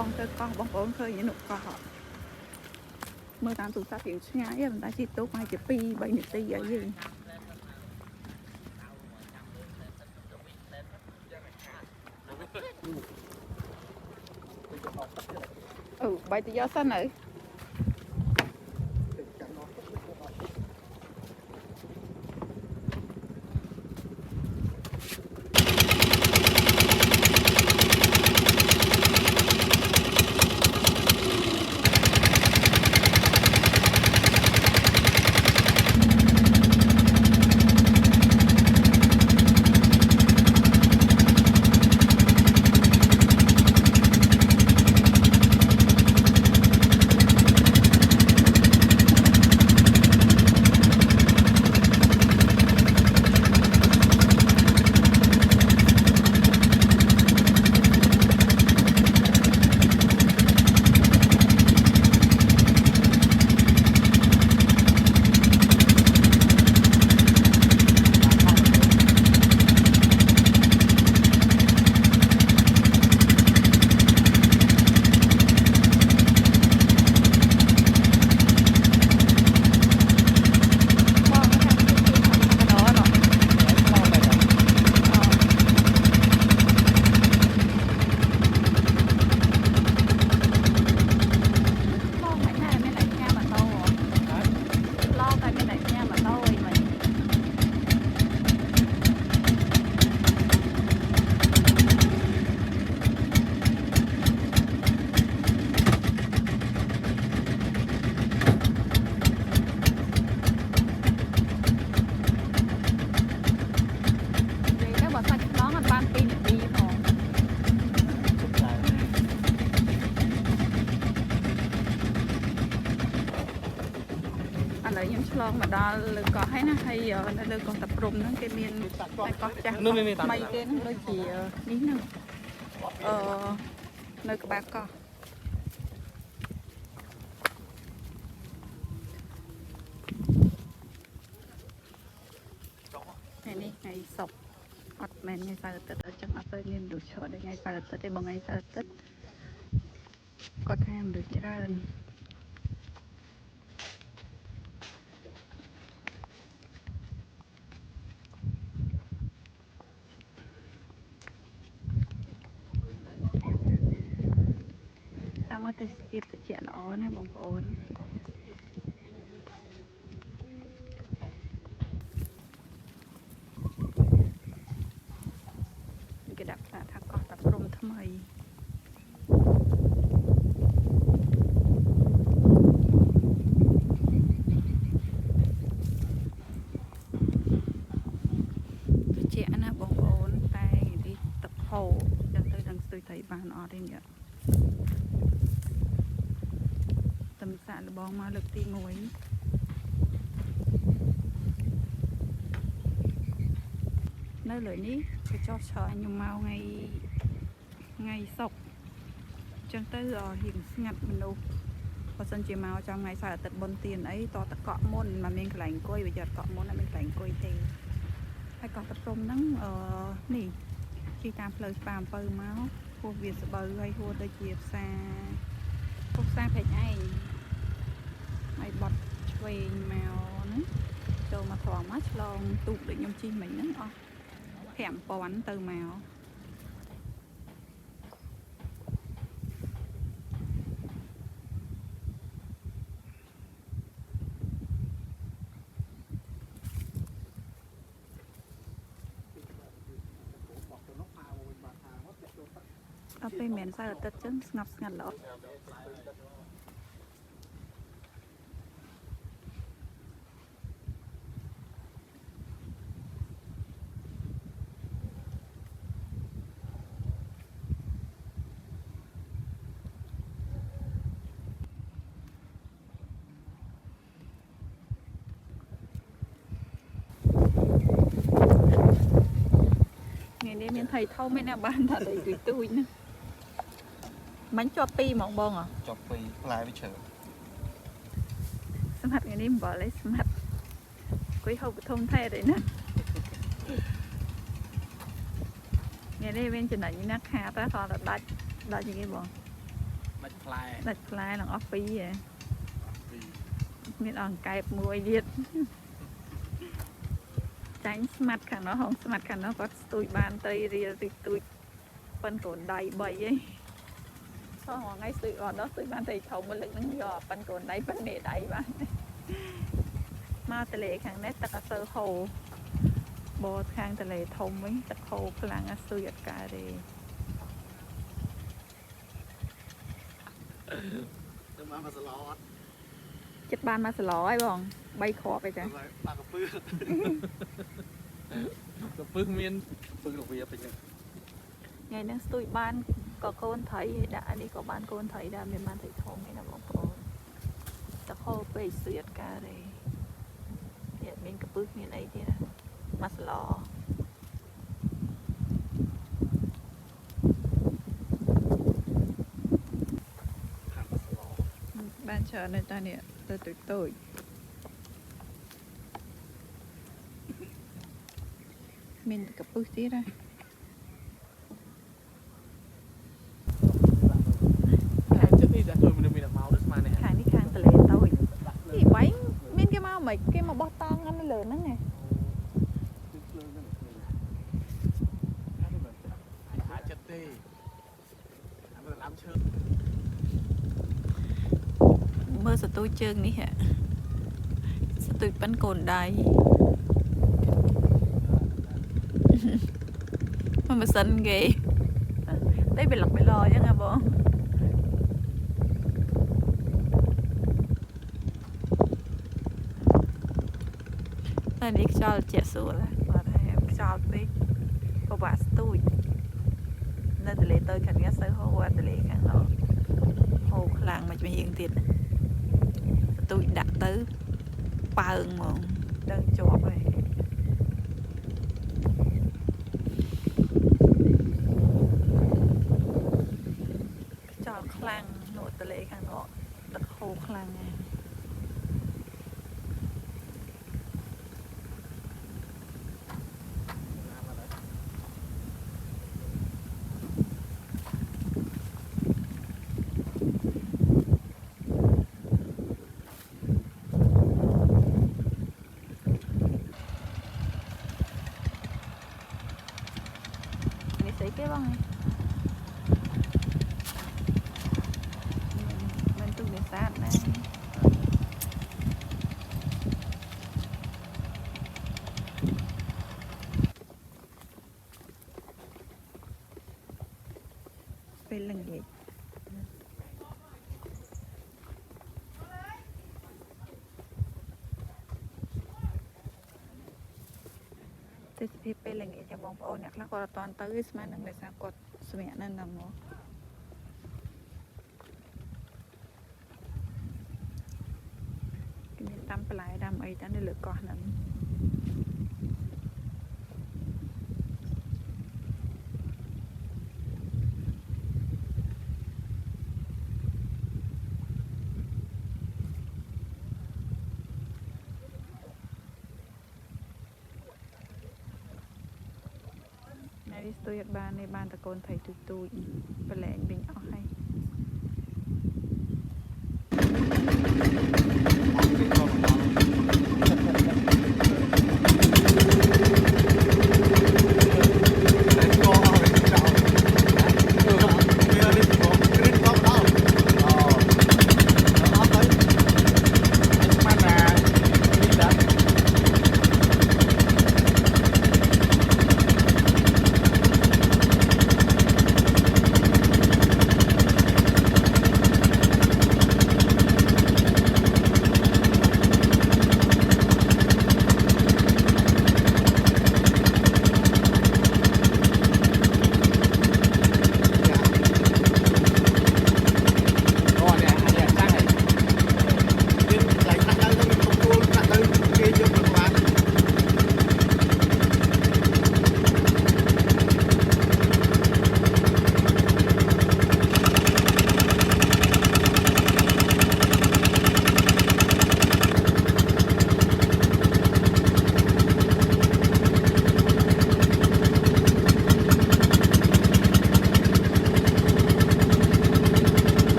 องទៅកោះបងប្អូនឃើញនៅកោះមើលតាមទូរស័ព្ទរៀងឆ្ងាយតែមិនដាច់ជិះទូកហើយជា2-3នាទីហើយយើងបែរទៅយកសិនហើយខ្ញុំឆ្លងមកដល់លើកោះហើយណាហើយនៅលើកោះតាព្រំហ្នឹងគេមានតែកោះចាស់ថ្មីគេហ្នឹងដូចជានេះហ្នឹងនៅក្បែរកោះនេះថ្ងៃសុក្រអត់មែនថ្ងៃសៅរ៍អាទិត្យអញ្ចឹងអត់ទៅមានមនុស្សច្រើនដូចថ្ងៃសៅរ៍អាទិត្យទេបងថ្ងៃសៅរ៍អាទិត្យគាត់ថាមនុស្សច្រើនតែស្គីបត្រជាក់ល្អណាបងប្អូនគេដាក់ថាកោះតាព្រំថ្មីត្រជាក់ណាបងប្អូនតែនេះទឹកហូរចឹងទៅដឹងស្ទុយត្រីបានអត់ទេញ៉ាំតំសាក់លបងមកលើកទី1នៅលើនេះគេចោះឆើខ្ញុំមកថ្ងៃសុក្រចឹងទៅរៀងស្ងាត់មនុស្សបើសិនជាមកចាំថ្ងៃសៅរ៍អាទិត្យបុណ្យទានអីតតកក់មុនមិនមានកន្លែងអង្គុយវាយកកក់មុនអត់មានកន្លែងអង្គុយទេហើយកោះតាព្រំហ្នឹងនេះជិះតាមផ្លូវស្ប៉ាអំពៅមកពោះវាស្បូវហើយហួរដូចជាផ្សារភេកឯងហើយបត់ឆ្វេងមកហ្នឹងចូលមកត្រង់មកឆ្លងទូកដូចខ្ញុំជិះមិញហ្នឹងអស់5000ទៅមកអត់ពេលមិនសៅរ៍អាទិត្យចឹងស្ងប់ស្ងាត់ល្អនេះមានថៃធំឯណាបានថាដីទូចណាមិនជាប់2ហ្មងបងជាប់2ផ្លែវាជ្រើស្មាត់ថ្ងៃនេះអំបិលឯងស្មាត់គួយហូបធំថែទេណាថ្ងៃនេះមានចំណេញណាស់ខាតតែគាត់ដាច់យ៉ាងនេះបង ดัดคล้ายหลังออฟฟี่อ่ะมีอ่อนไก่มวยเดียดtránh mặt khẳng nó không mặt khẳng nó có tụi bàn tây rìa thì tụi phân cồn đầy bậy ấy sau họ ngay sự ở đó tụi bàn thầy thầu một lực nó nhỏ phân cồn đầy phân nề đầy bạn mà tờ lệ khẳng nét tất cả sơ hồ bò khang tờ lệ thông ấy tất hồ khlang á sư giật cả đi chết ban mà sờ ló ấy bong bay khóไปจ้ะก็พึ่งเมียนพึ่งกับเวียเป็นยัง ngày nay tụi ban có con thấy đã đi có ban con thấy đã miền ban thấy thông hay là bóng bóng tất hồ bay sư giật cả đi hiện mình cái bước như này thì mà sờ ló ban chờ này ta nè tôi mình cái bước tí ra trước đi đã tôi mình máu đất mà này hàng đi hàng tờ lệ tôi thì bánh mình cái mau mấy cái mà bó tang ăn lớn đó nè chất tê làm chơi mơ sợ tôi chân đi hả sợ tôi bắn cồn đầy mà xinh ghê đấy bị lọc bị lò chứ nghe bộ này đi cho trẻ sủa là và thầy cho đi có bà tôi nên từ lệ tôi khẳng nghe sơ hô qua từ lệ khẳng đó hồ làng mà chúng hiện tiền tôi đặt tới ba mà đơn chọt rồi cho khăn nội tờ lệ khăn đó đặt hồ khăn này thấy cái băng này mình tụi người sát này bên lần gì thìไปเล่นกับបងប្អូនអ្នកខ្លះគាត់អត់តន់ទៅស្មាននឹងដោយសារគាត់សម្រាប់នៅហ្នឹងមកគេមានតាមបន្លែតាមអីតាមនៅលើកោះហ្នឹងtôi ở ban này ban ta con thầy tôi và lẽ mình ở hay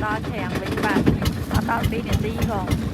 ដល់ច្រាំងវិញបាទអត់ដល់2នាទីផង